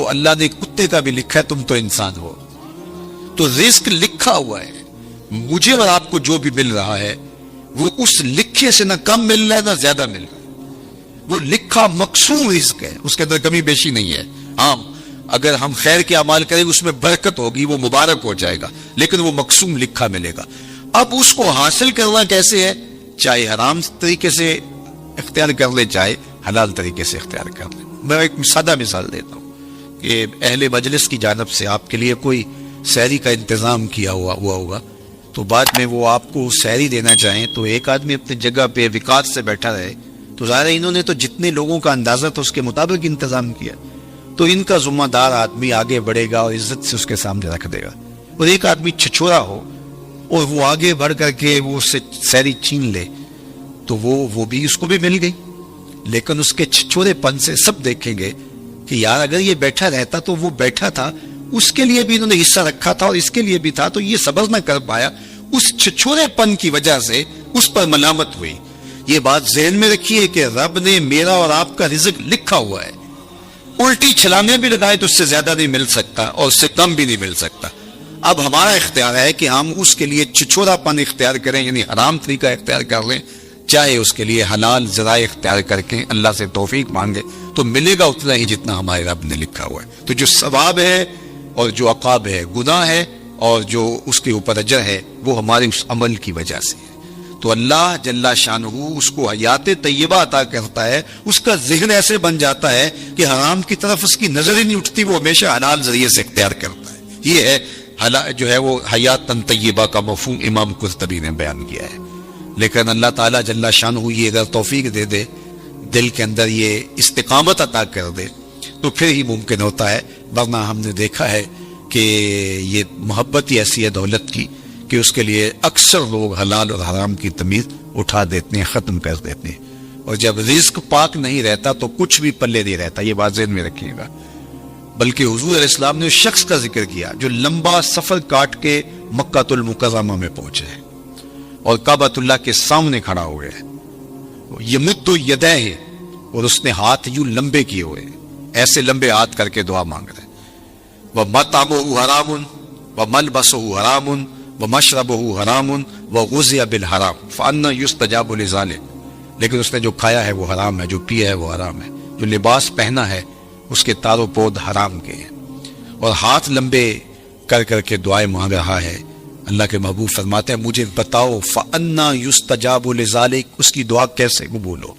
تو اللہ نے کتے کا بھی لکھا ہے، تم تو انسان ہو. تو رزق لکھا ہوا ہے. مجھے اور آپ کو جو بھی مل رہا ہے وہ اس لکھے سے نہ کم مل رہا ہے نہ زیادہ مل رہا ہے. وہ لکھا مقسوم رزق ہے، اس کے اندر کمی بیشی نہیں ہے. ہاں اگر ہم خیر کے اعمال کریں اس میں برکت ہوگی، وہ مبارک ہو جائے گا، لیکن وہ مقسوم لکھا ملے گا. اب اس کو حاصل کرنا کیسے ہے؟ چاہے حرام طریقے سے اختیار کر لے چاہے حلال طریقے سے اختیار کر لے. میں ایک سادہ مثال دیتا ہوں کہ اہل مجلس کی جانب سے آپ کے لیے کوئی سحری کا انتظام کیا ہوا ہوگا، تو بعد میں وہ آپ کو سحری دینا چاہیں تو ایک آدمی اپنی جگہ پہ وقار سے بیٹھا رہے، تو ظاہر ہے انہوں نے تو جتنے لوگوں کا اندازہ تھا اس کے مطابق انتظام کیا، تو ان کا ذمہ دار آدمی آگے بڑھے گا اور عزت سے اس کے سامنے رکھ دے گا. اور ایک آدمی چھچورا ہو اور وہ آگے بڑھ کر کے وہ اس سے سحری چھین لے تو وہ بھی اس کو بھی مل گئی، لیکن اس کے چھچورے پن سے سب دیکھیں گے کہ یار اگر یہ بیٹھا رہتا تو وہ بیٹھا تھا، اس کے لیے بھی انہوں نے حصہ رکھا تھا اور اس کے لیے بھی تھا، تو یہ صبر نہ کر پایا، اس چھچورے پن کی وجہ سے اس پر ملامت ہوئی. یہ بات ذہن میں رکھیے کہ رب نے میرا اور آپ کا رزق لکھا ہوا ہے. الٹی چھلانے بھی لگائے تو اس سے زیادہ نہیں مل سکتا اور اس سے کم بھی نہیں مل سکتا. اب ہمارا اختیار ہے کہ ہم اس کے لیے چھچورا پن اختیار کریں، یعنی حرام طریقہ اختیار کر لیں، چاہے اس کے لیے حلال ذرائع اختیار کر کے اللہ سے توفیق مانگے تو ملے گا اتنا ہی جتنا ہمارے رب نے لکھا ہوا ہے. تو جو ثواب ہے اور جو عقاب ہے، گناہ ہے اور جو اس کے اوپر اجر ہے، وہ ہمارے اس عمل کی وجہ سے ہے. تو اللہ جل شانہ اس کو حیات طیبہ عطا کرتا ہے، اس کا ذہن ایسے بن جاتا ہے کہ حرام کی طرف اس کی نظر ہی نہیں اٹھتی، وہ ہمیشہ حلال ذریعے سے اختیار کرتا ہے. یہ ہے جو ہے وہ حیات طیبہ کا مفہوم امام قرطبی نے بیان کیا ہے. لیکن اللہ تعالیٰ جل شانہ یہ اگر توفیق دے دے، دل کے اندر یہ استقامت عطا کر دے تو پھر ہی ممکن ہوتا ہے. ورنہ ہم نے دیکھا ہے کہ یہ محبت ہی ایسی ہے دولت کی کہ اس کے لیے اکثر لوگ حلال اور حرام کی تمیز اٹھا دیتے ہیں، ختم کر دیتے ہیں. اور جب رزق پاک نہیں رہتا تو کچھ بھی پلے نہیں رہتا. یہ بات ذہن میں رکھیے گا. بلکہ حضور علیہ السلام نے اس شخص کا ذکر کیا جو لمبا سفر کاٹ کے مکہ المکرمہ میں پہنچے اور کعبۃ اللہ کے سامنے کھڑا ہوئے، یمد یدیہ، اور اس نے ہاتھ یوں لمبے کیے ہوئے، ایسے لمبے ہاتھ کر کے دعا مانگ رہے. وَمَطْعَمُهُ حَرَامٌ وَمَلْبَسُهُ حَرَامٌ وَمَشْرَبُهُ حَرَامٌ وَغُذِّيَ بِالْحَرَامِ فَأَنَّىٰ يُسْتَجَابُ لِذَلِكَ. لیکن اس نے جو کھایا ہے وہ حرام ہے، جو پیا ہے وہ حرام ہے، جو لباس پہنا ہے اس کے تار و پود حرام کے ہیں، اور ہاتھ لمبے کر کر کے دعائیں مانگ رہا ہے. اللہ کے محبوب فرماتے ہیں مجھے بتاؤ فَأَنَّىٰ يُسْتَجَابُ لِذَلِكَ، اس کی دعا کیسے قبول ہو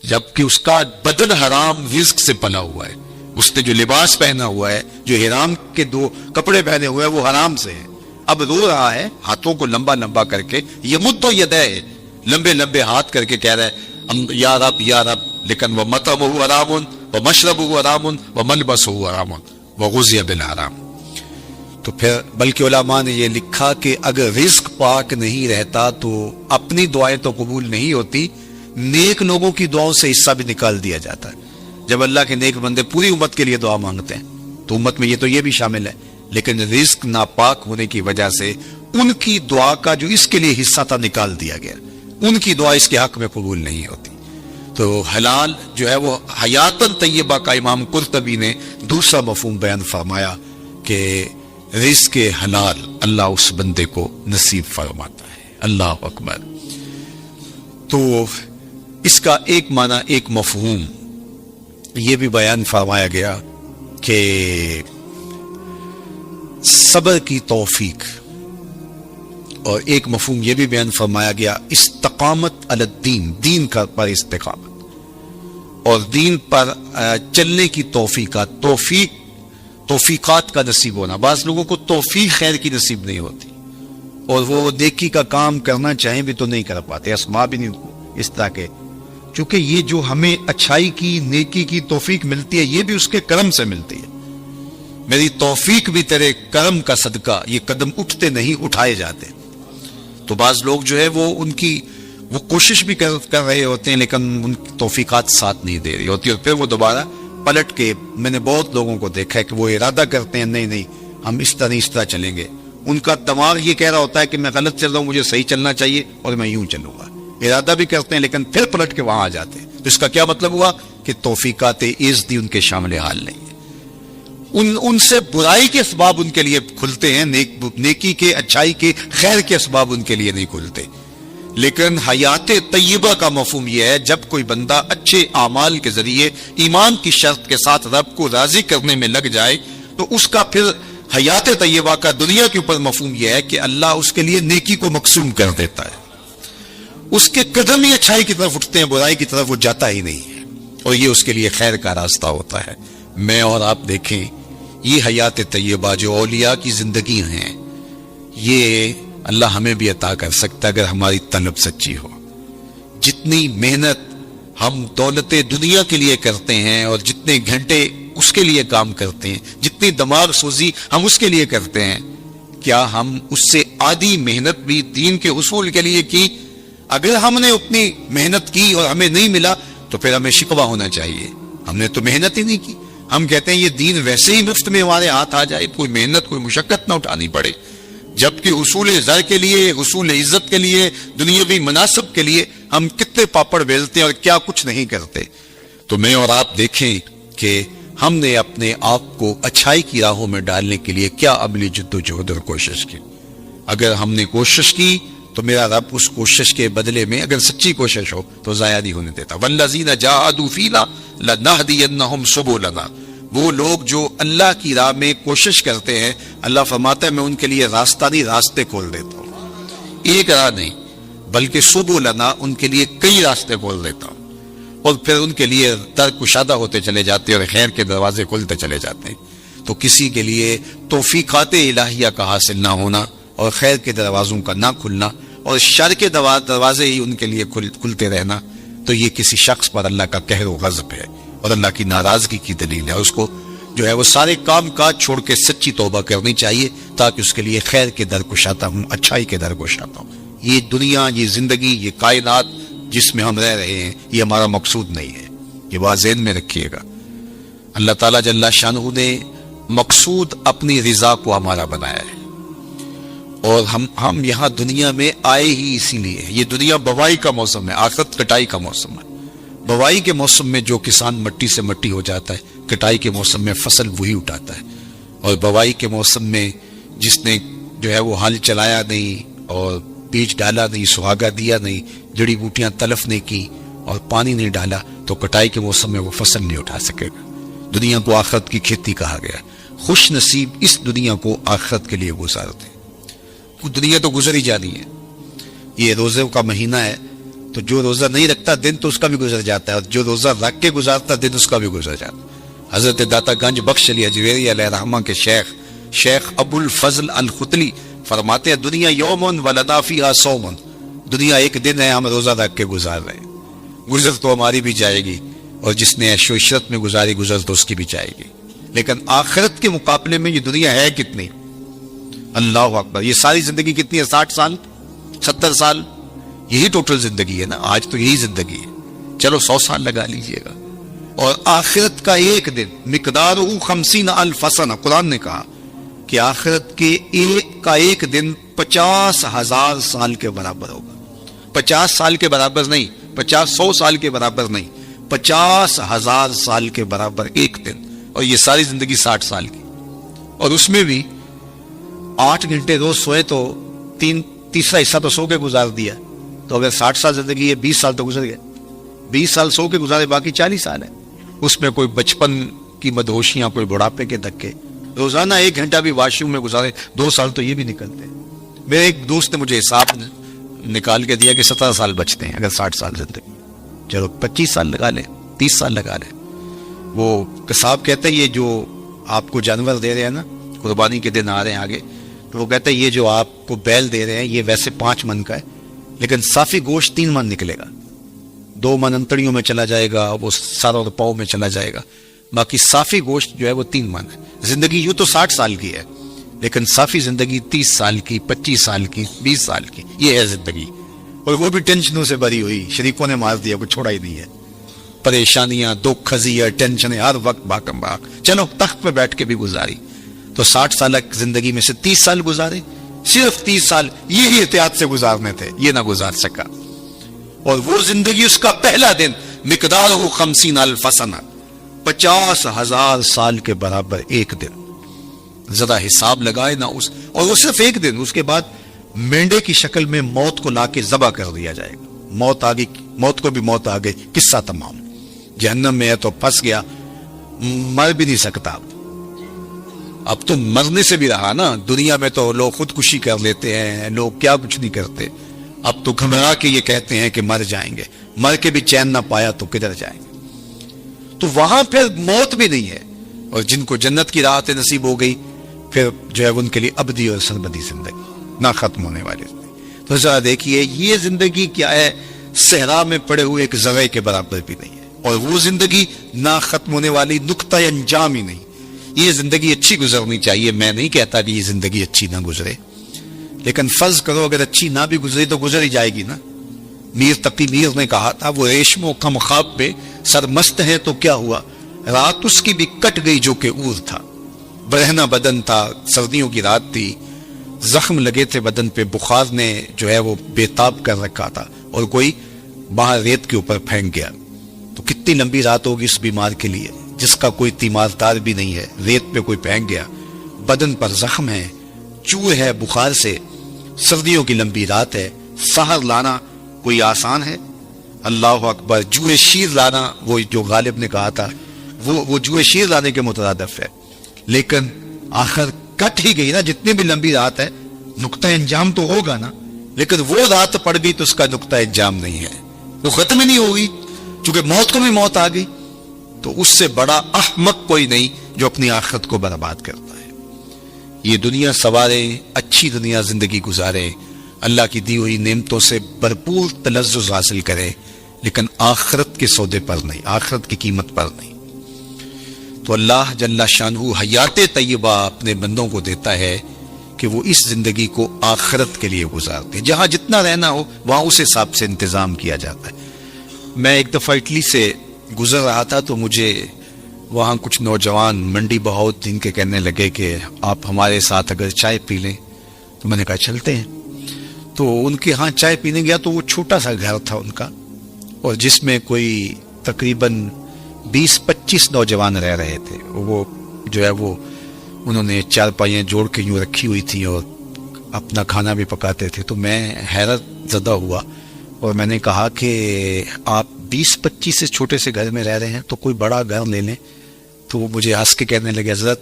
جبکہ اس کا بدن حرام رزق سے پلا ہوا ہے. اس نے جو لباس پہنا ہوا ہے، جو حرام کے دو کپڑے پہنے ہوئے ہیں، وہ حرام سے ہے. اب رو رہا ہے ہاتھوں کو لمبا لمبا کر کے، یمد یدیہ، لمبے لمبے ہاتھ کر کے کہہ رہا ہے یا رب یا رب، لیکن وَمَطْعَمُهُ حَرَامٌ وَمَشْرَبُهُ حَرَامٌ وَمَلْبَسُهُ حَرَامٌ وَغُذِّيَ بِالْحَرَامِ. تو پھر بلکہ علماء نے یہ لکھا کہ اگر رزق پاک نہیں رہتا تو اپنی دعائیں تو قبول نہیں ہوتی، نیک لوگوں کی دعاؤں سے حصہ بھی نکال دیا جاتا ہے. جب اللہ کے نیک بندے پوری امت کے لیے دعا مانگتے ہیں تو امت میں یہ بھی شامل ہے، لیکن رزق ناپاک ہونے کی وجہ سے ان کی دعا کا جو اس کے لیے حصہ تھا نکال دیا گیا، ان کی دعا اس کے حق میں قبول نہیں ہوتی. تو حلال جو ہے وہ حیات طیبہ کا امام قرطبی نے دوسرا مفہوم بیان فرمایا کہ رزق حلال اللہ اس بندے کو نصیب فرماتا ہے. اللہ اکبر. تو اس کا ایک معنی، ایک مفہوم یہ بھی بیان فرمایا گیا کہ صبر کی توفیق، اور ایک مفہوم یہ بھی بیان فرمایا گیا استقامت علی الدین، دین کا پر استقامت اور دین پر چلنے کی توفیقات کا نصیب ہونا. بعض لوگوں کو توفیق خیر کی نصیب نہیں ہوتی اور وہ نیکی کا کام کرنا چاہیں بھی تو نہیں کر پاتے، اسماء بھی نہیں اس طرح کے. چونکہ یہ جو ہمیں اچھائی کی، نیکی کی توفیق ملتی ہے یہ بھی اس کے کرم سے ملتی ہے. میری توفیق بھی تیرے کرم کا صدقہ، یہ قدم اٹھتے نہیں اٹھائے جاتے. تو بعض لوگ جو ہے وہ کوشش بھی کر رہے ہوتے ہیں لیکن ان کی توفیقات ساتھ نہیں دے رہی ہوتی، اور پھر وہ دوبارہ پلٹ کے، میں نے بہت لوگوں کو دیکھا ہے کہ وہ ارادہ کرتے ہیں نہیں ہم اس طرح چلیں گے. ان کا دماغ یہ کہہ رہا ہوتا ہے کہ میں غلط چل رہا ہوں، مجھے صحیح چلنا چاہیے اور میں یوں چلوں گا. ارادہ بھی کرتے ہیں لیکن پھر پلٹ کے وہاں آ جاتے ہیں. تو اس کا کیا مطلب ہوا کہ توفیقات عزدی ان کے شامل حال نہیں ہے. ان سے برائی کے اسباب ان کے لیے کھلتے ہیں، نیکی کے، اچھائی کے، خیر کے اسباب ان کے لیے نہیں کھلتے۔ لیکن حیات طیبہ کا مفہوم یہ ہے جب کوئی بندہ اچھے اعمال کے ذریعے ایمان کی شرط کے ساتھ رب کو راضی کرنے میں لگ جائے تو اس کا پھر حیات طیبہ کا دنیا کے اوپر مفہوم یہ ہے کہ اللہ اس کے لیے نیکی کو مقسوم کر دیتا ہے، اس کے قدم ہی اچھائی کی طرف اٹھتے ہیں، برائی کی طرف وہ جاتا ہی نہیں ہے، اور یہ اس کے لیے خیر کا راستہ ہوتا ہے۔ میں اور آپ دیکھیں یہ حیات طیبہ جو اولیاء کی زندگی ہیں، یہ اللہ ہمیں بھی عطا کر سکتا ہے اگر ہماری طلب سچی ہو۔ جتنی محنت ہم دولت دنیا کے لیے کرتے ہیں اور جتنے گھنٹے اس کے لیے کام کرتے ہیں، جتنی دماغ سوزی ہم اس کے لیے کرتے ہیں، کیا ہم اس سے آدھی محنت بھی دین کے اصول کے لیے کی؟ اگر ہم نے اتنی محنت کی اور ہمیں نہیں ملا تو پھر ہمیں شکوہ ہونا چاہیے، ہم نے تو محنت ہی نہیں کی۔ ہم کہتے ہیں یہ دین ویسے ہی مفت میں ہمارے ہاتھ آ جائے، کوئی محنت کوئی مشقت نہ اٹھانی پڑے، جبکہ اصول زر کے لیے، اصول عزت کے لیے، دنیاوی مناسب کے لیے ہم کتنے پاپڑ بیلتے ہیں اور کیا کچھ نہیں کرتے۔ تو میں اور آپ دیکھیں کہ ہم نے اپنے آپ کو اچھائی کی راہوں میں ڈالنے کے لیے کیا عملی جد و جہد اور کوشش کی۔ اگر ہم نے کوشش کی تو میرا رب اس کوشش کے بدلے میں اگر سچی کوشش ہو تو ضائع نہیں ہونے دیتا۔ والذین جاہدوا فینا لنہدینہم سبلنا، وہ لوگ جو اللہ کی راہ میں کوشش کرتے ہیں، اللہ فرماتا ہے میں ان کے لیے راستہ نہیں، راستے کھول دیتا ہوں، ایک راہ نہیں بلکہ سبلنا، ان کے لیے کئی راستے کھول دیتا ہوں، اور پھر ان کے لیے در کشادہ ہوتے چلے جاتے ہیں اور خیر کے دروازے کھلتے چلے جاتے ہیں۔ تو کسی کے لیے توفیقات الہیہ کا حاصل نہ ہونا اور خیر کے دروازوں کا نہ کھلنا اور شر کے دروازے ہی ان کے لیے کھلتے رہنا، تو یہ کسی شخص پر اللہ کا قہر و غضب ہے اور اللہ کی ناراضگی کی دلیل ہے۔ اس کو جو ہے وہ سارے کام کاج چھوڑ کے سچی توبہ کرنی چاہیے تاکہ اس کے لیے خیر کے در کشاتا ہوں، اچھائی کے در کشاتا ہوں۔ یہ دنیا، یہ زندگی، یہ کائنات جس میں ہم رہ رہے ہیں، یہ ہمارا مقصود نہیں ہے، یہ بات ذہن میں رکھیے گا۔ اللہ تعالیٰ جل شانہ نے مقصود اپنی رضا کو ہمارا بنایا ہے، اور ہم یہاں دنیا میں آئے ہی اسی لیے۔ یہ دنیا بوائی کا موسم ہے، آخرت کٹائی کا موسم ہے۔ بوائی کے موسم میں جو کسان مٹی سے مٹی ہو جاتا ہے، کٹائی کے موسم میں فصل وہی اٹھاتا ہے، اور بوائی کے موسم میں جس نے جو ہے وہ ہل چلایا نہیں اور بیج ڈالا نہیں، سہاگا دیا نہیں، جڑی بوٹیاں تلف نہیں کی اور پانی نہیں ڈالا، تو کٹائی کے موسم میں وہ فصل نہیں اٹھا سکے گا۔ دنیا کو آخرت کی کھیتی کہا گیا۔ خوش نصیب اس دنیا کو آخرت کے لیے گزارتے ہیں۔ دنیا تو گزر ہی جانی ہے، یہ روزے کا مہینہ ہے، تو جو روزہ نہیں رکھتا دن تو اس کا بھی گزر جاتا ہے، اور جو روزہ رکھ کے گزارتا دن اس کا بھی گزر جاتا ہے۔ حضرت داتا گنج بخش علی اجویری علیہ الرحمہ کے شیخ ابو الفضل الختلی فرماتے ہیں دنیا یومن ولنا فیہا صومن، دنیا ایک دن ہے، ہم روزہ رکھ کے گزار رہے ہیں، گزر تو ہماری بھی جائے گی، اور جس نے عیش و عشرت میں گزاری گزر تو اس کی بھی جائے گی، لیکن آخرت کے مقابلے میں یہ دنیا ہے کتنی؟ اللہ اکبر، یہ ساری زندگی کتنی ہے؟ 60 سال 70 سال، یہی ٹوٹل زندگی ہے نا، آج تو یہی زندگی ہے، چلو 100 سال لگا لیجئے گا۔ اور آخرت کا ایک دن مقدار 50,000 سنہ، قرآن نے کہا کہ آخرت کے ایک دن 50,000 سال کے برابر ہوگا۔ 50 سال کے برابر نہیں، 100 سال کے برابر نہیں، 50,000 سال کے برابر ایک دن، اور یہ ساری زندگی 60 سال کی، اور اس میں بھی 8 گھنٹے روز سوئے تو تیسرا حصہ تو سو کے گزار دیا، تو اگر 60 سال زندگی ہے 20 سال تو گزر گئے، 20 سال سو کے گزارے، باقی 40 سال ہے، اس میں کوئی بچپن کی مدہوشیاں، کوئی بڑھاپے کے دھکے، روزانہ 1 گھنٹہ بھی واش روم میں گزارے 2 سال تو یہ بھی نکلتے ہیں۔ میرے ایک دوست نے مجھے حساب نکال کے دیا کہ 17 سال بچتے ہیں اگر 60 سال زندگی، چلو 25 سال لگا لیں، 30 سال لگا لیں۔ وہ قصاب کہتے ہیں یہ جو آپ کو جانور دے رہے ہیں نا، قربانی کے دن آ رہے ہیں آگے، تو وہ کہتے ہیں یہ جو آپ کو بیل دے رہے ہیں یہ ویسے 5 من کا ہے، لیکن صافی گوشت 3 من نکلے گا، 2 من انتڑیوں میں چلا جائے گا، وہ سر اور پاؤں میں چلا جائے گا، باقی صافی گوشت جو ہے وہ 3 من ہے۔ زندگی یوں تو 60 سال کی ہے، لیکن صافی زندگی 30 سال کی، 25 سال کی، 20 سال کی، یہ ہے زندگی، اور وہ بھی ٹینشنوں سے بھری ہوئی، شریکوں نے مار دیا، کوئی چھوڑا ہی نہیں ہے، پریشانیاں، دکھ، خزیاں، ٹینشنیں ہر وقت باکم باک، چلو تخت پہ بیٹھ کے بھی گزاری، تو 60 سال زندگی میں سے 30 سال گزارے، صرف 30 سال یہی احتیاط سے گزارنے تھے، یہ نہ گزار سکا، اور وہ زندگی اس کا پہلا دن مقدار 50,000 سنہ، 50,000 سال کے برابر ایک دن. ذرا حساب لگائے نا اس، اور وہ صرف ایک دن. اس کے بعد مینڈے کی شکل میں موت کو لا کے ذبح کر دیا جائے گا. موت آ گئی، موت کو بھی موت آ گئی، قصہ تمام. جہنم میں ہے تو پھنس گیا، مر بھی نہیں سکتا. اب تو مرنے سے بھی رہا نا. دنیا میں تو لوگ خودکشی کر لیتے ہیں، لوگ کیا کچھ نہیں کرتے. اب تو گھبرا کے یہ کہتے ہیں کہ مر جائیں گے. مر کے بھی چین نہ پایا تو کدھر جائیں گے. تو وہاں پھر موت بھی نہیں ہے. اور جن کو جنت کی راحت نصیب ہو گئی، پھر جو ہے ان کے لیے ابدی اور سرمدی زندگی، نہ ختم ہونے والی زندگی. تو ذرا دیکھیے یہ زندگی کیا ہے، صحرا میں پڑے ہوئے ایک ذرے کے برابر بھی نہیں ہے. اور وہ زندگی نہ ختم ہونے والی، نقطہ انجام ہی نہیں. یہ زندگی اچھی گزرنی چاہیے. میں نہیں کہتا کہ یہ زندگی اچھی نہ گزرے، لیکن فرض کرو اگر اچھی نہ بھی گزری تو گزر ہی جائے گی نا. میر تقی میر نے کہا تھا، وہ ریشم و کم خواب پہ سرمست ہے تو کیا ہوا، رات اس کی بھی کٹ گئی جو کہ اور تھا. برہنہ بدن تھا، سردیوں کی رات تھی، زخم لگے تھے بدن پہ، بخار نے جو ہے وہ بےتاب کر رکھا تھا، اور کوئی باہر ریت کے اوپر پھینک گیا. تو کتنی لمبی رات ہوگی اس بیمار کے لیے جس کا کوئی تیماردار بھی نہیں ہے. ریت پہ کوئی پھینک گیا، بدن پر زخم ہے، چوہ ہے بخار سے، سردیوں کی لمبی رات ہے. سحر لانا کوئی آسان ہے؟ اللہ اکبر. جوئے شیر لانا، وہ جو غالب نے کہا تھا، وہ جوئے شیر لانے کے مترادف ہے. لیکن آخر کٹ ہی گئی نا. جتنی بھی لمبی رات ہے نقطہ انجام تو ہوگا نا. لیکن وہ رات پڑ گئی تو اس کا نقطہ انجام نہیں ہے، وہ ختم ہی نہیں ہوگی. چونکہ موت کو بھی موت آ گئی، تو اس سے بڑا احمق کوئی نہیں جو اپنی آخرت کو برباد کرتا ہے. یہ دنیا سوارے، اچھی دنیا زندگی گزارے، اللہ کی دی ہوئی نعمتوں سے بھرپور تلذذ حاصل کرے، لیکن آخرت کے سودے پر نہیں، آخرت کی قیمت پر نہیں. تو اللہ جل شانہ حیات طیبہ اپنے بندوں کو دیتا ہے کہ وہ اس زندگی کو آخرت کے لیے گزارتے ہیں. جہاں جتنا رہنا ہو وہاں اس حساب سے انتظام کیا جاتا ہے. میں ایک دفعہ اٹلی سے گزر رہا تھا تو مجھے وہاں کچھ نوجوان منڈی بہت دن کے کہنے لگے کہ آپ ہمارے ساتھ اگر چائے پی لیں. تو میں نے کہا چلتے ہیں. تو ان کے ہاں چائے پینے گیا تو وہ چھوٹا سا گھر تھا ان کا، اور جس میں کوئی تقریباً 20-25 نوجوان رہ رہے تھے. وہ جو ہے وہ انہوں نے چارپائیاں جوڑ کے یوں رکھی ہوئی تھیں اور اپنا کھانا بھی پکاتے تھے. تو میں حیرت زدہ ہوا اور میں نے کہا کہ آپ 20-25 سے چھوٹے سے گھر میں رہ رہے ہیں تو کوئی بڑا گھر لے لیں. تو وہ مجھے ہنس کے کہنے لگے حضرت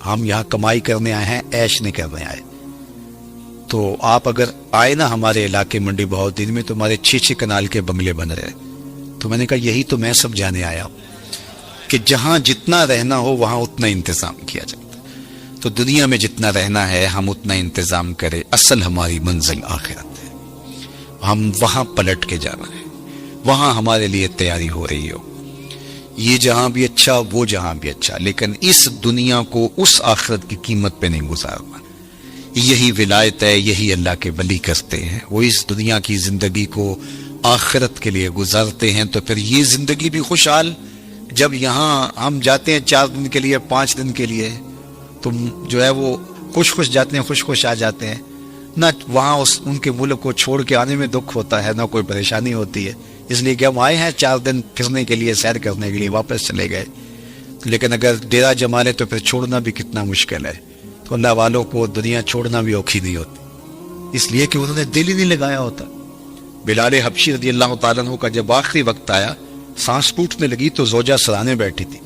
ہم یہاں کمائی کرنے آئے ہیں، عیش نہیں کرنے آئے. تو آپ اگر آئے نا ہمارے علاقے منڈی بہت دن میں تو ہمارے 6 کنال کے بنگلے بن رہے. تو میں نے کہا یہی تو میں سمجھانے آیا ہوں کہ جہاں جتنا رہنا ہو وہاں اتنا انتظام کیا جاتا ہے. تو دنیا میں جتنا رہنا ہے ہم اتنا انتظام کریں. اصل ہماری منزل آخرت ہے، ہم وہاں پلٹ کے جانا ہے، وہاں ہمارے لیے تیاری ہو رہی ہو. یہ جہاں بھی اچھا، وہ جہاں بھی اچھا، لیکن اس دنیا کو اس آخرت کی قیمت پہ نہیں گزارنا. یہی ولایت ہے، یہی اللہ کے ولی کرتے ہیں. وہ اس دنیا کی زندگی کو آخرت کے لیے گزارتے ہیں. تو پھر یہ زندگی بھی خوشحال. جب یہاں ہم جاتے ہیں 4 دن کے لیے، 5 دن کے لیے، تو جو ہے وہ خوش جاتے ہیں، خوش آ جاتے ہیں. نہ وہاں ان کے ملک کو چھوڑ کے آنے میں دکھ ہوتا ہے، نہ کوئی پریشانی ہوتی ہے. اس لیے کہ ہم آئے ہیں 4 دن پھرنے کے لیے، سیر کرنے کے لیے، واپس چلے گئے. لیکن اگر ڈیرا جما لے تو پھر چھوڑنا بھی کتنا مشکل ہے. تو اللہ والوں کو دنیا چھوڑنا بھی اوکھی نہیں ہوتی، اس لیے کہ انہوں نے دل ہی نہیں لگایا ہوتا. بلال حبشی رضی اللہ تعالیٰ عنہ کا جب آخری وقت آیا، سانس ٹوٹنے لگی تو زوجہ سرانے بیٹھی تھی.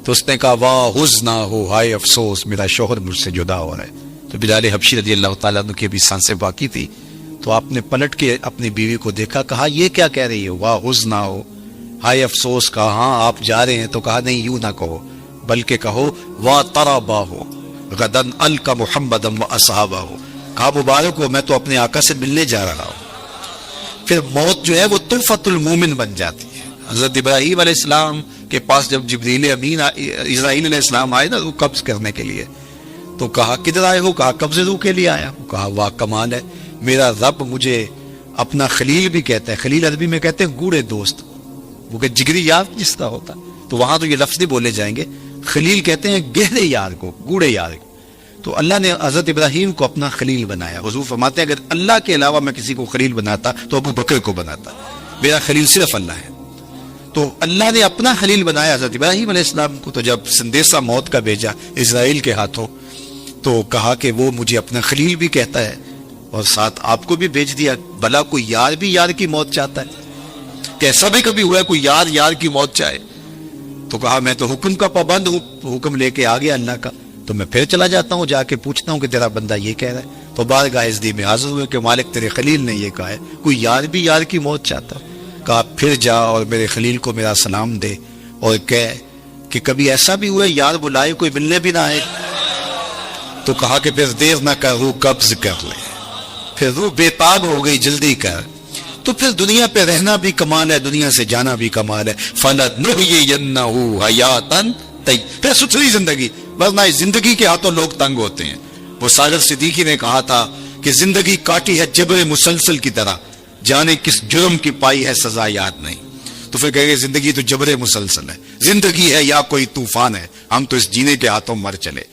تو اس نے کہا واہ حزن ہو، ہائے افسوس، میرا شوہر مجھ سے جدا ہو رہا ہے. تو بلال حبشی رضی اللہ تعالیٰ عنہ کی بھی سانسیں باقی تھی. تو آپ نے پلٹ کے اپنی بیوی کو دیکھا، کہا یہ کیا کہہ رہی ہے، واہ حزن ہو، ہائے افسوس. کہا ہاں آپ جا رہے ہیں. تو کہا نہیں یوں نہ کہو، بلکہ کہو واہ ترابا ہو غدن القا محمدم و اصحابہ ہو. کہا مبارک ہو، میں تو اپنے آقا سے ملنے جا رہا ہوں. پھر موت جو ہے وہ تحفۃ المومن بن جاتی ہے. حضرت ابراہیم علیہ السلام کے پاس جب جبریل امین اسرائیل علیہ السلام آئے نا روح قبض کرنے کے لیے، تو کہا کدھر آئے ہو؟ کہا قبض روح کے لیے آیا. کہا واہ کمال ہے، میرا رب مجھے اپنا خلیل بھی کہتا ہے. خلیل عربی میں کہتے ہیں گوڑے دوست، وہ کہ جگری یار جس کا ہوتا. تو وہاں تو یہ لفظ نہیں بولے جائیں گے. خلیل کہتے ہیں گہرے یار کو، گوڑے یار کو. تو اللہ نے حضرت ابراہیم کو اپنا خلیل بنایا. حضور فرماتے ہیں اگر اللہ کے علاوہ میں کسی کو خلیل بناتا تو ابو بکر کو بناتا. میرا خلیل صرف اللہ ہے. تو اللہ نے اپنا خلیل بنایا حضرت ابراہیم علیہ السلام کو. تو جب سندیسہ موت کا بھیجا اسرائیل کے ہاتھوں تو کہا کہ وہ مجھے اپنا خلیل بھی کہتا ہے اور ساتھ آپ کو بھی بھیج دیا. بھلا کوئی یار بھی یار کی موت چاہتا ہے؟ کیسا بھی کبھی ہوا ہے کوئی یار یار کی موت چاہے؟ تو کہا میں تو حکم کا پابند ہوں, حکم لے کے آ گیا اللہ کا, تو میں پھر چلا جاتا ہوں, جا کے پوچھتا ہوں کہ تیرا بندہ یہ کہہ رہا ہے. تو بارگاہ عزتی میں حاضر ہوئے کہ مالک تیرے خلیل نے یہ کہا ہے, کوئی یار بھی یار کی موت چاہتا. کہا پھر جا اور میرے خلیل کو میرا سلام دے اور کہہ کہ کبھی ایسا بھی ہوا یار بلائے کوئی ملنے بھی نہ آئے. تو کہا کہ پھر دیر نہ کر, روح قبض کر لے. پھر روح بے تاب ہو گئی, جلدی کر. تو پھر دنیا پہ رہنا بھی کمال ہے, دنیا سے جانا بھی کمال ہے. فَلَنُحْيِيَنَّهُ حَيَاتًا طَيِّبَةً, پھر ستھری زندگی. ورنہ اس زندگی کے ہاتھوں لوگ تنگ ہوتے ہیں. وہ ساجد صدیقی نے کہا تھا کہ زندگی کاٹی ہے جبر مسلسل کی طرح, جانے کس جرم کی پائی ہے سزا یاد نہیں. تو پھر کہے گے زندگی تو جبر مسلسل ہے. زندگی ہے یا کوئی طوفان ہے, ہم تو اس جینے کے ہاتھوں مر چلے.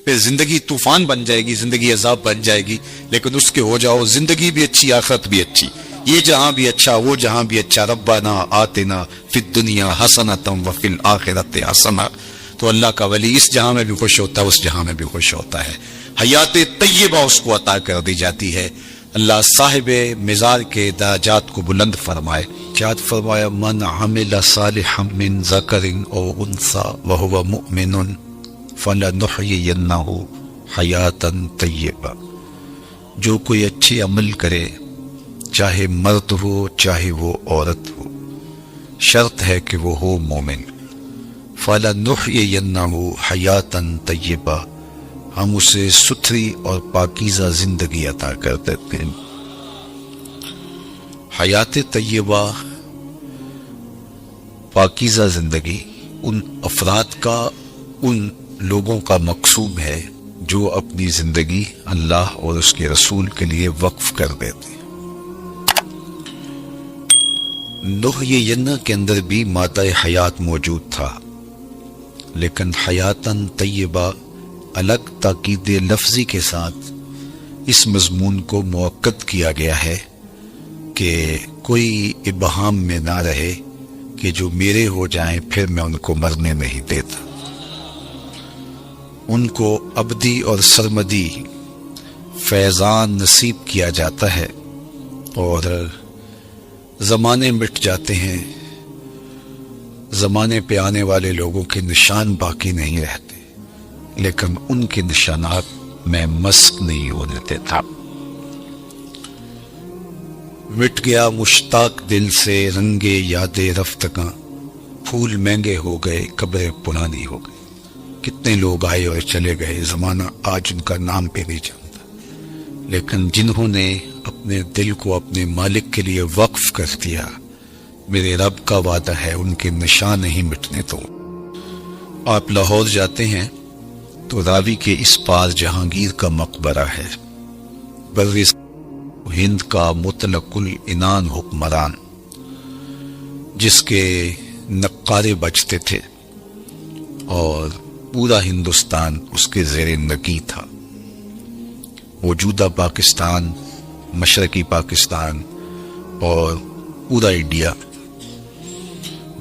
پھر زندگی طوفان بن جائے گی, زندگی عذاب بن جائے گی, لیکن اس کے ہو جاؤ زندگی بھی اچھی آخرت بھی اچھی, یہ جہاں بھی اچھا وہ جہاں بھی اچھا. ربنا آتنا فی الدنیا حسنۃ وفی الآخرۃ حسنۃ. تو اللہ کا ولی اس جہاں میں بھی خوش ہوتا ہے, اس جہاں میں بھی خوش ہوتا ہے. حیات طیبہ اس کو عطا کر دی جاتی ہے. اللہ صاحب مزار کے درجات کو بلند فرمائے. چاہت فرمایا من عمل صالحا من ذکر او انثی وهو مؤمن فلنحیینہ حیاتا طیبہ. جو کوئی اچھے عمل کرے, چاہے مرد ہو چاہے وہ عورت ہو, شرط ہے کہ وہ ہو مومن. فَلَنُحْيِيَنَّهُ حَيَاتًا طَيِّبَةً, ہم اسے ستھری اور پاکیزہ زندگی عطا کر دیتے ہیں. حیات طیبہ, پاکیزہ زندگی ان افراد کا, ان لوگوں کا مقصود ہے جو اپنی زندگی اللہ اور اس کے رسول کے لیے وقف کر دیتے ہیں. نحیینہ کے اندر بھی مادہ حیات موجود تھا, لیکن حیاتاً طیبہ الگ تاکید لفظی کے ساتھ اس مضمون کو مؤکد کیا گیا ہے کہ کوئی ابہام میں نہ رہے کہ جو میرے ہو جائیں پھر میں ان کو مرنے نہیں دیتا. ان کو ابدی اور سرمدی فیضان نصیب کیا جاتا ہے اور زمانے مٹ جاتے ہیں, زمانے پہ آنے والے لوگوں کے نشان باقی نہیں رہتے, لیکن ان کے نشانات میں مسک نہیں ہونے دیتا. مٹ گیا مشتاق دل سے رنگے یاد رفتگاں, پھول مہنگے ہو گئے قبریں پرانی ہو گئی. کتنے لوگ آئے اور چلے گئے, زمانہ آج ان کا نام پہ نہیں جانتا, لیکن جنہوں نے اپنے دل کو اپنے مالک کے لیے وقف کر دیا, میرے رب کا وعدہ ہے ان کے نشان نہیں مٹنے دو. آپ لاہور جاتے ہیں تو راوی کے اس پار جہانگیر کا مقبرہ ہے, بر ہند کا مطلق العنان حکمران, جس کے نقارے بجتے تھے اور پورا ہندوستان اس کے زیر نگیں تھا. موجودہ پاکستان, مشرقی پاکستان اور پورا انڈیا,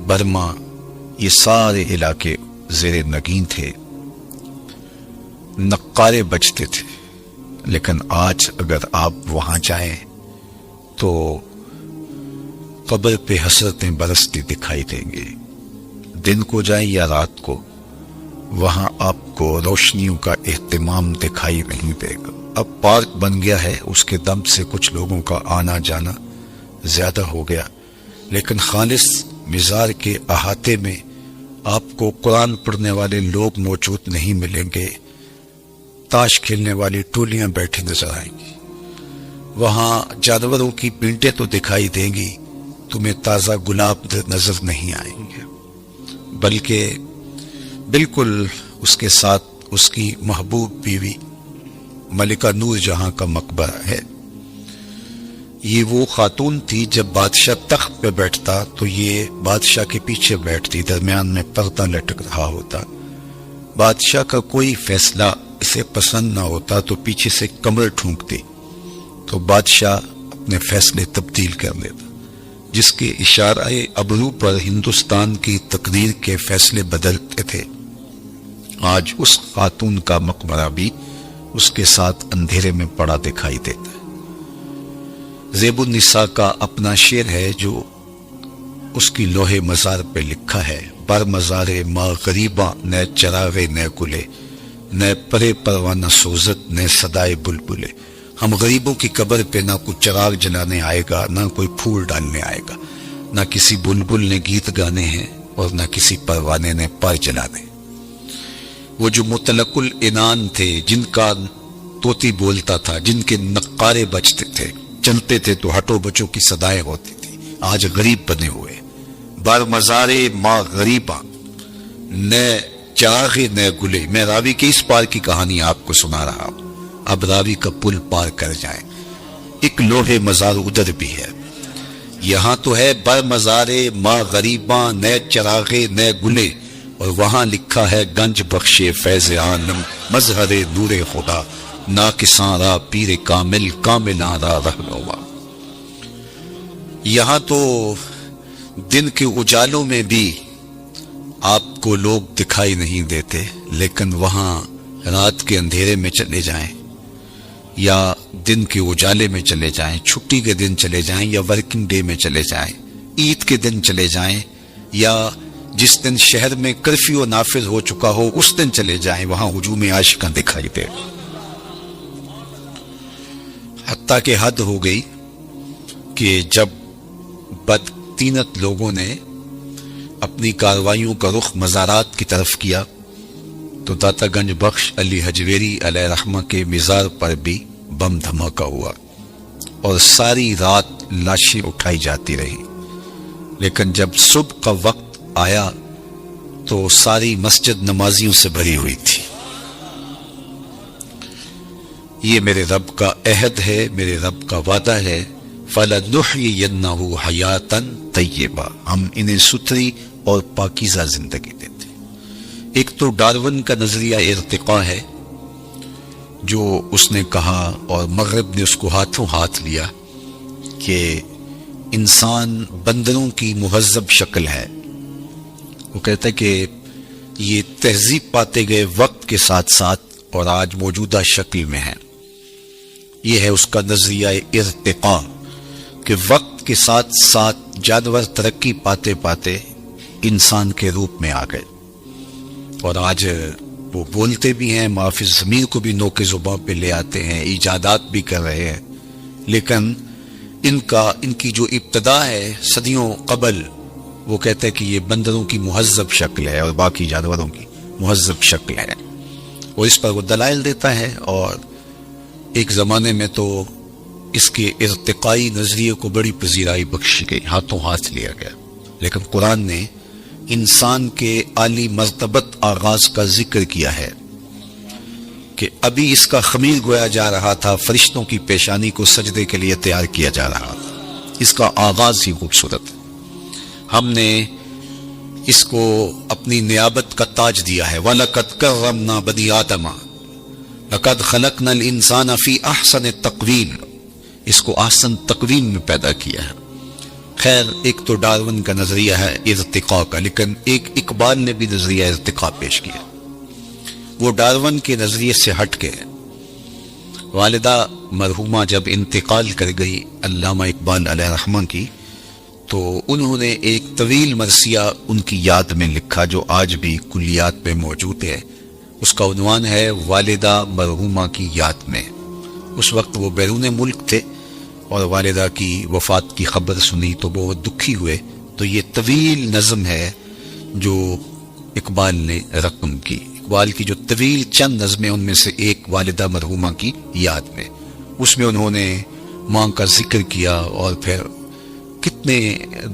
برما, یہ سارے علاقے زیر نگین تھے, نقارے بجتے تھے. لیکن آج اگر آپ وہاں جائیں تو قبر پہ حسرتیں برستی دکھائی دیں گے. دن کو جائیں یا رات کو, وہاں آپ کو روشنیوں کا اہتمام دکھائی نہیں دے گا. اب پارک بن گیا ہے, اس کے دم سے کچھ لوگوں کا آنا جانا زیادہ ہو گیا, لیکن خالص مزار کے احاطے میں آپ کو قرآن پڑھنے والے لوگ موجود نہیں ملیں گے. تاش کھیلنے والی ٹولیاں بیٹھی نظر آئیں گی. وہاں جانوروں کی پینٹیں تو دکھائی دیں گی, تمہیں تازہ گلاب نظر نہیں آئیں گے, بلکہ بالکل اس کے ساتھ اس کی محبوب بیوی ملکہ نور جہاں کا مقبرہ ہے. یہ وہ خاتون تھی جب بادشاہ تخت پہ بیٹھتا تو یہ بادشاہ کے پیچھے بیٹھتی, درمیان میں پردہ لٹک رہا ہوتا. بادشاہ کا کوئی فیصلہ اسے پسند نہ ہوتا تو پیچھے سے کمر ٹھونکتی, تو بادشاہ اپنے فیصلے تبدیل کر لیتا. جس کے اشارہ ابرو پر ہندوستان کی تقدیر کے فیصلے بدلتے تھے، آج اس خاتون کا مقبرہ بھی اس کے ساتھ اندھیرے میں پڑا دکھائی دیتا ہے۔ زیب النساء کا اپنا شعر ہے جو اس کی لوہے مزار پہ لکھا ہے: بر مزار ما غریباں نہ چراغے نہ گلے، نہ پرے پروانہ سوزت نہ صدائے بلبلے۔ ہم غریبوں کی قبر پہ نہ کوئی چراغ جلانے آئے گا، نہ کوئی پھول ڈالنے آئے گا، نہ کسی بلبل نے گیت گانے ہیں اور نہ کسی پروانے نے پر جلانے۔ وہ جو مطلق العنان تھے، جن کا طوطی بولتا تھا، جن کے نقارے بجتے تھے، چلتے تھے تو ہٹو بچوں کی صدائیں ہوتی تھی، آج غریب بنے ہوئے۔ بر مزار ما غریباں نہ چراغے نہ گلے۔ میں راوی کے اس پار کی کہانی آپ کو سنا رہا ہوں، اب راوی کا پل پار کر جائیں۔ ایک لوہے مزار ادھر بھی ہے، یہاں تو ہے بر مزار ما غریباں نہ چراغے نہ گلے، اور وہاں لکھا ہے گنج بخش فیض عالم مظہر نور خدا، ناکساں را پیر کامل کاملاں را رہنما۔ یہاں تو دن کے اجالوں میں بھی آپ کو لوگ دکھائی نہیں دیتے، لیکن وہاں رات کے اندھیرے میں چلے جائیں یا دن کے اجالے میں چلے جائیں، چھٹی کے دن چلے جائیں یا ورکنگ ڈے میں چلے جائیں، عید کے دن چلے جائیں یا جس دن شہر میں کرفیو نافذ ہو چکا ہو اس دن چلے جائیں، وہاں ہجوم عاشقاں دکھائی دے۔ حتیٰ کہ حد ہو گئی کہ جب بدطینت لوگوں نے اپنی کارروائیوں کا رخ مزارات کی طرف کیا تو داتا گنج بخش علی حجویری علیہ رحمہ کے مزار پر بھی بم دھماکہ ہوا اور ساری رات لاشیں اٹھائی جاتی رہی، لیکن جب صبح کا وقت آیا تو ساری مسجد نمازیوں سے بھری ہوئی تھی۔ یہ میرے رب کا عہد ہے، میرے رب کا وعدہ ہے، فَلَنُحْيِيَنَّهُ حَيَاتًا طَيِّبَةً، ہم انہیں ستھری اور پاکیزہ زندگی دیتے۔ ایک تو ڈارون کا نظریہ ارتقاء ہے جو اس نے کہا، اور مغرب نے اس کو ہاتھوں ہاتھ لیا، کہ انسان بندروں کی مہذب شکل ہے۔ وہ کہتا ہے کہ یہ تہذیب پاتے گئے وقت کے ساتھ ساتھ اور آج موجودہ شکل میں ہے۔ یہ ہے اس کا نظریہ ارتقاء، کہ وقت کے ساتھ ساتھ جانور ترقی پاتے پاتے انسان کے روپ میں آ گئے، اور آج وہ بولتے بھی ہیں، محافظ ضمیر کو بھی نوک زباں پہ لے آتے ہیں، ایجادات بھی کر رہے ہیں، لیکن ان کی جو ابتدا ہے صدیوں قبل، وہ کہتا ہے کہ یہ بندروں کی مہذب شکل ہے اور باقی جانوروں کی مہذب شکل ہے، اور اس پر وہ دلائل دیتا ہے۔ اور ایک زمانے میں تو اس کے ارتقائی نظریے کو بڑی پذیرائی بخشی گئی، ہاتھوں ہاتھ لیا گیا، لیکن قرآن نے انسان کے عالی مرتبت آغاز کا ذکر کیا ہے کہ ابھی اس کا خمیر گویا جا رہا تھا، فرشتوں کی پیشانی کو سجدے کے لیے تیار کیا جا رہا تھا، اس کا آغاز ہی خوبصورت ہے۔ ہم نے اس کو اپنی نیابت کا تاج دیا ہے، وَلَقَدْ كَرَّمْنَا بَنِي آدَمَ لَقَدْ خَلَقْنَا الْإِنسَانَ فِي أَحْسَنِ تَقْوِيمٍ، اس کو احسن تقویم میں پیدا کیا ہے۔ خیر، ایک تو ڈارون کا نظریہ ہے ارتقاء کا، لیکن ایک اقبال نے بھی نظریہ ارتقاء پیش کیا۔ وہ ڈارون کے نظریے سے ہٹ کے والدہ مرحومہ جب انتقال کر گئی علامہ اقبال علیہ رحمہ کی، تو انہوں نے ایک طویل مرثیہ ان کی یاد میں لکھا جو آج بھی کلیات میں موجود ہے۔ اس کا عنوان ہے والدہ مرحومہ کی یاد میں۔ اس وقت وہ بیرون ملک تھے اور والدہ کی وفات کی خبر سنی تو بہت دکھی ہوئے، تو یہ طویل نظم ہے جو اقبال نے رقم کی۔ اقبال کی جو طویل چند نظمیں، ان میں سے ایک والدہ مرحومہ کی یاد میں، اس میں انہوں نے ماں کا ذکر کیا اور پھر کتنے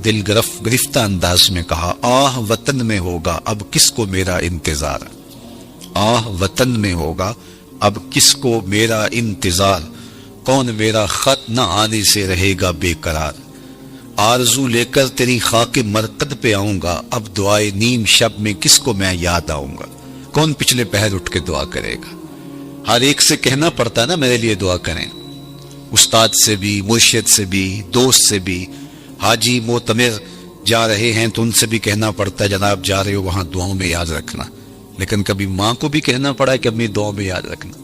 دل گرفتہ انداز میں کہا، آہ وطن میں ہوگا اب کس کو میرا انتظار، آہ وطن میں ہوگا اب کس کو میرا انتظار، کون میرا خط نہ آنے سے رہے گا بے قرار، آرزو لے کر تیری خاک مرقد پہ آؤں گا، اب دعائے نیم شب میں کس کو میں یاد آؤں گا، کون پچھلے پہر اٹھ کے دعا کرے گا۔ ہر ایک سے کہنا پڑتا نا میرے لیے دعا کریں، استاد سے بھی، مرشد سے بھی، دوست سے بھی، حاجی معتمر جا رہے ہیں تو ان سے بھی کہنا پڑتا ہے جناب جا رہے ہو وہاں دعاؤں میں یاد رکھنا، لیکن کبھی ماں کو بھی کہنا پڑا ہے کہ اپنی دعاؤں میں یاد رکھنا.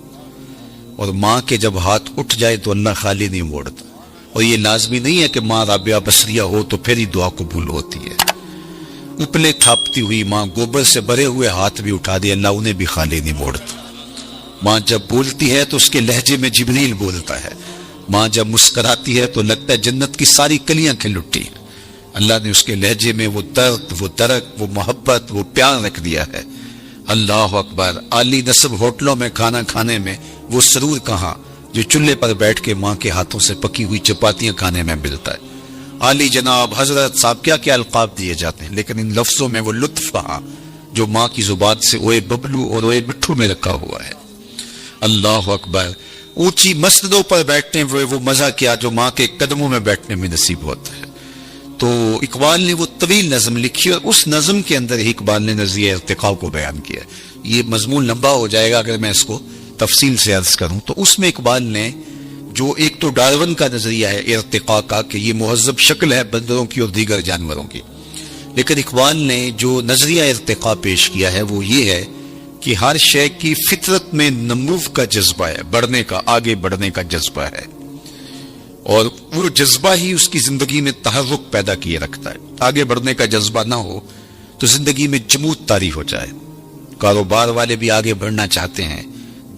اور ماں کے جب ہاتھ اٹھ جائے تو اللہ خالی نہیں موڑتا. اور یہ لازمی نہیں ہے کہ ماں رابعہ بصریہ ہو تو پھر ہی دعا قبول ہوتی ہے. اپلے تھاپتی ہوئی ماں گوبر سے بھرے ہوئے ہاتھ بھی اٹھا دے اللہ انہیں بھی خالی نہیں موڑتا. ماں جب بولتی ہے تو اس کے لہجے میں جبریل بولتا ہے. ماں جب مسکراتی ہے تو لگتا ہے جنت کی ساری کلیاں کھل اٹھی. اللہ نے اس کے لہجے میں وہ درد، وہ درک، وہ محبت، وہ پیار رکھ دیا ہے. اللہ اکبر. عالی نصب ہوٹلوں میں کھانا کھانے میں وہ سرور کہاں جو چولہے پر بیٹھ کے ماں کے ہاتھوں سے پکی ہوئی چپاتیاں کھانے میں ملتا ہے. عالی جناب حضرت صاحب کیا کیا القاب دیے جاتے ہیں، لیکن ان لفظوں میں وہ لطف کہاں جو ماں کی زبان سے اوئے ببلو اور اوئے مٹھو میں رکھا ہوا ہے. اللہ اکبر. اونچی مسندوں پر بیٹھنے وہ مزہ کیا جو ماں کے قدموں میں بیٹھنے میں نصیب ہوتا ہے. تو اقبال نے وہ طویل نظم لکھی اور اس نظم کے اندر ہی اقبال نے نظریہ ارتقاء کو بیان کیا. یہ مضمون لمبا ہو جائے گا اگر میں اس کو تفصیل سے عرض کروں. تو اس میں اقبال نے جو ایک تو ڈارون کا نظریہ ہے ارتقاء کا کہ یہ مہذب شکل ہے بندروں کی اور دیگر جانوروں کی، لیکن اقبال نے جو نظریہ ارتقاء پیش کیا ہے وہ یہ ہے کہ ہر شے کی فطرت میں نمو کا جذبہ ہے، بڑھنے کا، آگے بڑھنے کا جذبہ ہے، اور وہ جذبہ ہی اس کی زندگی میں تحرک پیدا کیے رکھتا ہے. آگے بڑھنے کا جذبہ نہ ہو تو زندگی میں جمود طاری ہو جائے. کاروبار والے بھی آگے بڑھنا چاہتے ہیں،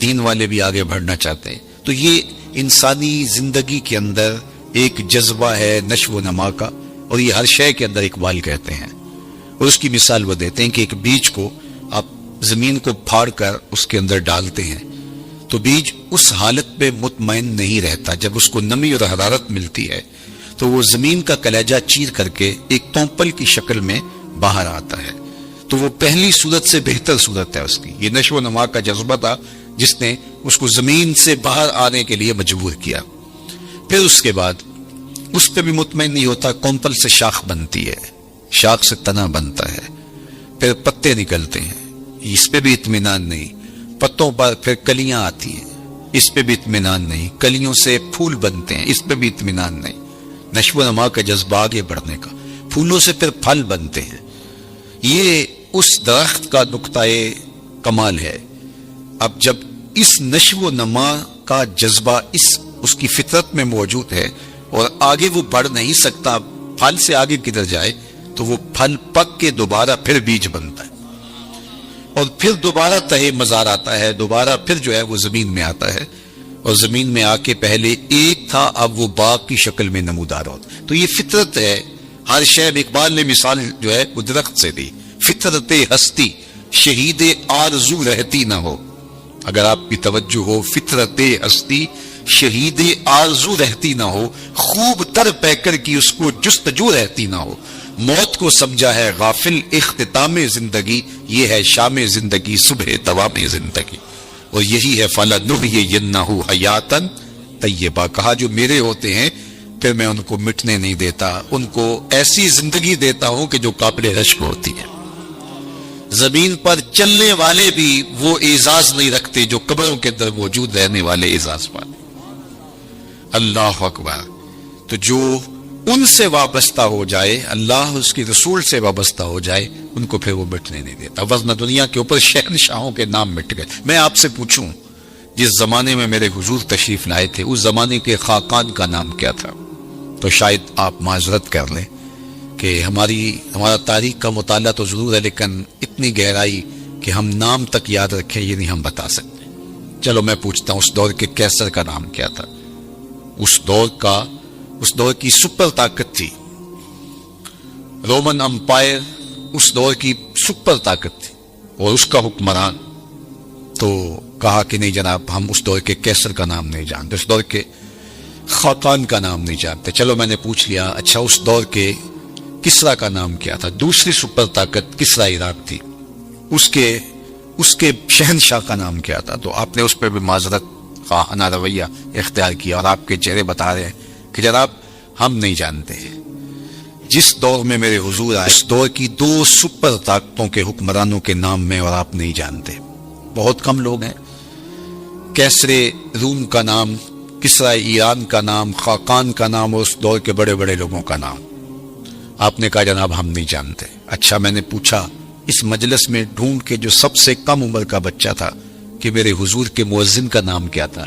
دین والے بھی آگے بڑھنا چاہتے ہیں. تو یہ انسانی زندگی کے اندر ایک جذبہ ہے نشو و نما کا، اور یہ ہر شے کے اندر اقبال کہتے ہیں. اور اس کی مثال وہ دیتے ہیں کہ ایک بیج کو آپ زمین کو پھاڑ کر اس کے اندر ڈالتے ہیں تو بیج اس حالت پہ مطمئن نہیں رہتا. جب اس کو نمی اور حرارت ملتی ہے تو وہ زمین کا کلیجہ چیر کر کے ایک تومپل کی شکل میں باہر آتا ہے. تو وہ پہلی صورت سے بہتر صورت ہے اس کی. یہ نشو و نما کا جذبہ تھا جس نے اس کو زمین سے باہر آنے کے لیے مجبور کیا. پھر اس کے بعد اس پہ بھی مطمئن نہیں ہوتا. کومپل سے شاخ بنتی ہے، شاخ سے تنا بنتا ہے، پھر پتے نکلتے ہیں، اس پہ بھی اطمینان نہیں. پتوں پر پھر کلیاں آتی ہیں، اس پہ بھی اطمینان نہیں. کلیوں سے پھول بنتے ہیں، اس پہ بھی اطمینان نہیں. نشو و نما کا جذبہ آگے بڑھنے کا. پھولوں سے پھر پھل بنتے ہیں. یہ اس درخت کا نقطۂ کمال ہے. اب جب اس نشو و نما کا جذبہ اس کی فطرت میں موجود ہے اور آگے وہ بڑھ نہیں سکتا، پھل سے آگے کدھر جائے، تو وہ پھل پک کے دوبارہ پھر بیج بنتا ہے اور پھر دوبارہ تہے مزار آتا ہے، دوبارہ پھر جو ہے وہ زمین میں آتا ہے، اور زمین میں آ کے پہلے ایک تھا اب وہ باغ کی شکل میں نمودار ہوتا. تو یہ فطرت ہے. ہر شے اقبال نے مثال جو ہے وہ درخت سے دی. فطرت ہستی شہید آرزو رہتی نہ ہو. اگر آپ کی توجہ ہو، فطرت ہستی شہید آرزو رہتی نہ ہو، خوب تر پیکر کی اس کو جستجو رہتی نہ ہو. موت کو سمجھا ہے غافل اختتام زندگی، یہ ہے شام زندگی صبح توام زندگی. اور یہی ہے فَلَنُحْيِيَنَّهُ حَيَاتًا طیبہ. کہا جو میرے ہوتے ہیں پھر میں ان کو مٹنے نہیں دیتا، ان کو ایسی زندگی دیتا ہوں کہ جو قابل رشک ہوتی ہے. زمین پر چلنے والے بھی وہ اعزاز نہیں رکھتے جو قبروں کے اندر موجود رہنے والے اعزاز پاتے. اللہ اکبر. تو جو ان سے وابستہ ہو جائے، اللہ اس کی رسول سے وابستہ ہو جائے، ان کو پھر وہ مٹنے نہیں دیتا. وزن دنیا کے اوپر شہنشاہوں کے نام مٹ گئے. میں آپ سے پوچھوں جس زمانے میں میرے حضور تشریف لائے تھے اس زمانے کے خاقان کا نام کیا تھا؟ تو شاید آپ معذرت کر لیں کہ ہمارا تاریخ کا مطالعہ تو ضرور ہے، لیکن اتنی گہرائی کہ ہم نام تک یاد رکھیں یہ نہیں ہم بتا سکتے. چلو میں پوچھتا ہوں اس دور کے کیسر کا نام کیا تھا؟ اس دور کی سپر طاقت تھی رومن امپائر. اس دور کی سپر طاقت تھی اور اس کا حکمران. تو کہا کہ نہیں جناب ہم اس دور کے کیسر کا نام نہیں جانتے، اس دور کے خاقان کا نام نہیں جانتے. چلو میں نے پوچھ لیا اچھا اس دور کے کسرا کا نام کیا تھا؟ دوسری سپر طاقت کسرا عراق تھی، اس کے شہنشاہ کا نام کیا تھا؟ تو آپ نے اس پہ بھی معذرت خواہانہ رویہ اختیار کیا اور آپ کے چہرے بتا رہے ہیں کہ جناب ہم نہیں جانتے. جس دور میں میرے حضور آئے اس دور کی 2 سپر طاقتوں کے حکمرانوں کے نام میں اور آپ نہیں جانتے. بہت کم لوگ ہیں. کیسر روم کا نام، کسرا ایران کا نام، خاقان کا نام اور اس دور کے بڑے بڑے لوگوں کا نام. آپ نے کہا جناب ہم نہیں جانتے. اچھا میں نے پوچھا اس مجلس میں ڈھونڈ کے جو سب سے کم عمر کا بچہ تھا کہ میرے حضور کے مؤذن کا نام کیا تھا؟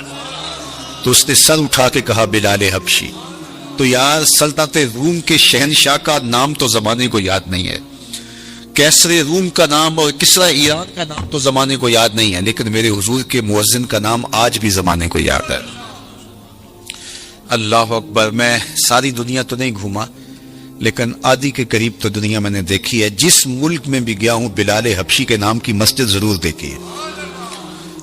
تو اس نے سر اٹھا کے کہا بلال حبشی. تو یار سلطنت روم کے شہنشاہ کا نام تو زمانے کو یاد نہیں ہے، کیسر روم کا نام اور کسرا ایران کا نام تو زمانے کو یاد نہیں ہے، لیکن میرے حضور کے مؤذن کا نام آج بھی زمانے کو یاد ہے. اللہ اکبر. میں ساری دنیا تو نہیں گھوما لیکن آدھی کے قریب تو دنیا میں نے دیکھی ہے. جس ملک میں بھی گیا ہوں بلال حبشی کے نام کی مسجد ضرور دیکھی ہے.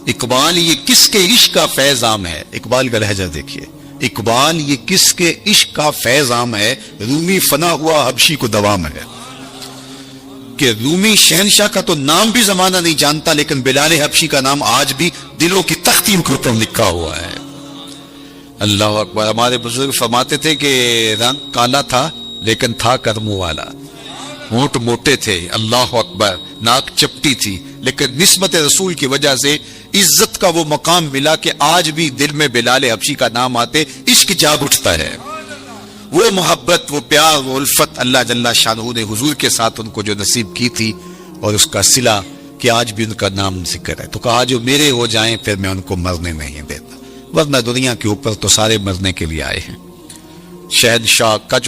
اقبال یہ کس کے عشق کا فیض عام ہے، اقبال کا لہجہ دیکھیے. اقبال یہ کس کے عشق کا فیض عام ہے، رومی فنا ہوا حبشی کو دوام ہے. کہ رومی شہنشاہ کا تو نام بھی زمانہ نہیں جانتا، لیکن بلال حبشی کا نام آج بھی دلوں کی تختیوں کے اوپر لکھا ہوا ہے. اللہ اکبر. ہمارے بزرگ فرماتے تھے کہ رنگ کالا تھا لیکن تھا کرموں والا، ہونٹ موٹے تھے، اللہ اکبر، ناک چپٹی تھی، لیکن نسبت رسول کی وجہ سے عزت کا وہ مقام ملا کہ آج بھی دل میں بلال حبشی کا نام آتے عشق جاگ اٹھتا ہے. وہ محبت، وہ پیار، وہ الفت اللہ جل شانہ نے حضور کے ساتھ ان کو جو نصیب کی تھی، اور اس کا صلہ کہ آج بھی ان کا نام ذکر ہے. تو کہا جو میرے ہو جائیں پھر میں ان کو مرنے نہیں دیتا، ورنہ دنیا کے اوپر تو سارے مرنے کے لیے آئے ہیں. شہنشاہ کج